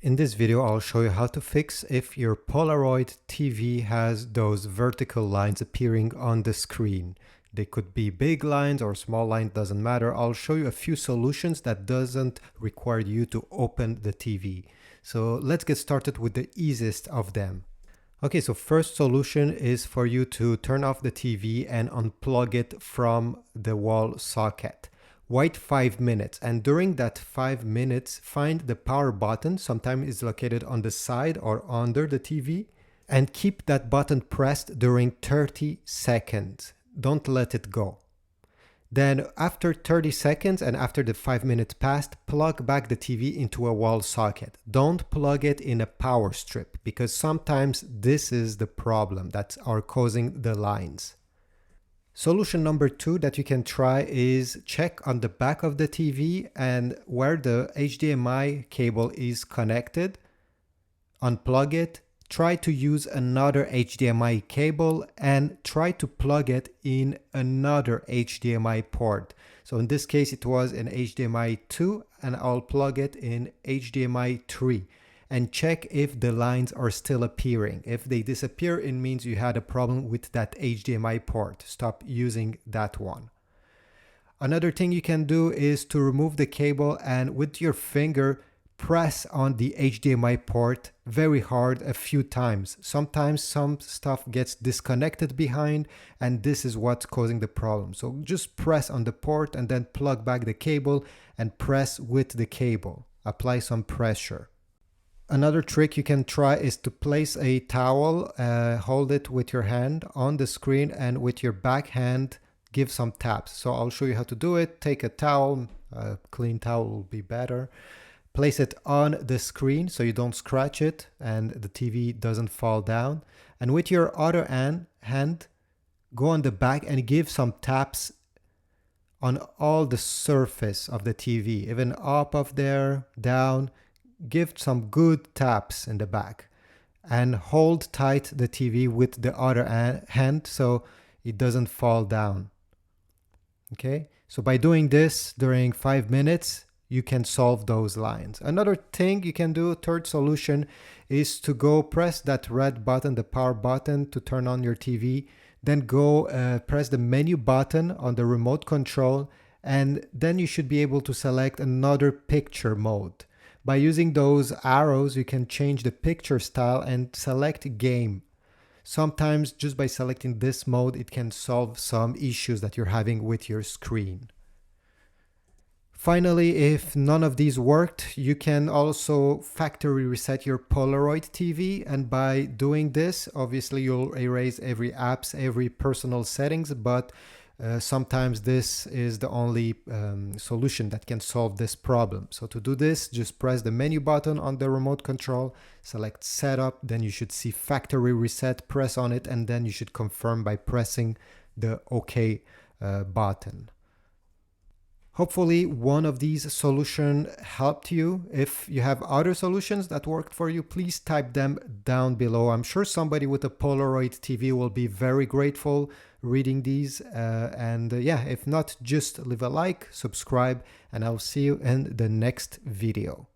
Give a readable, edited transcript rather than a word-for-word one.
In this video, I'll show you how to fix if your Polaroid TV has those vertical lines appearing on the screen. They could be big lines or small lines, doesn't matter. I'll show you a few solutions that doesn't require you to open the TV. So let's get started with the easiest of them. Okay, so first solution is for you to turn off the TV and unplug it from the wall socket. Wait 5 minutes, and during that 5 minutes, find the power button. Sometimes it's located on the side or under the TV, and keep that button pressed during 30 seconds. Don't let it go. Then after 30 seconds and after the 5 minutes passed, plug back the TV into a wall socket. Don't plug it in a power strip, because sometimes this is the problem that are causing the lines. Solution number 2 that you can try is check on the back of the TV and where the HDMI cable is connected. Unplug it. Try to use another HDMI cable and try to plug it in another HDMI port. So in this case, it was an HDMI 2 and I'll plug it in HDMI 3. And check if the lines are still appearing. If they disappear, it means you had a problem with that HDMI port. Stop using that one. Another thing you can do is to remove the cable and with your finger press on the HDMI port very hard a few times. Sometimes some stuff gets disconnected behind, and this is what's causing the problem. So just press on the port and then plug back the cable and press with the cable. Apply some pressure. Another trick you can try is to place a towel, hold it with your hand on the screen, and with your back hand give some taps. So I'll show you how to do it. Take a towel, a clean towel will be better. Place it on the screen so you don't scratch it and the TV doesn't fall down. And with your other hand, go on the back and give some taps on all the surface of the TV, even up of there, down. Give some good taps in the back and hold tight the TV with the other hand so it doesn't fall down. Okay, so by doing this during 5 minutes, you can solve those lines. Another thing you can do, third solution, is to go press that red button, the power button, to turn on your TV. Then go press the menu button on the remote control, and then you should be able to select another picture mode. By using those arrows, you can change the picture style and select game. Sometimes just by selecting this mode, it can solve some issues that you're having with your screen. Finally, if none of these worked, you can also factory reset your Polaroid TV. And by doing this, obviously you'll erase every apps, every personal settings, but sometimes this is the only solution that can solve this problem. So to do this, just press the menu button on the remote control, select setup, then you should see factory reset, press on it, and then you should confirm by pressing the OK button. Hopefully one of these solutions helped you. If you have other solutions that worked for you, please type them down below. I'm sure somebody with a Polaroid TV will be very grateful reading these. Yeah, if not, just leave a like, subscribe, and I'll see you in the next video.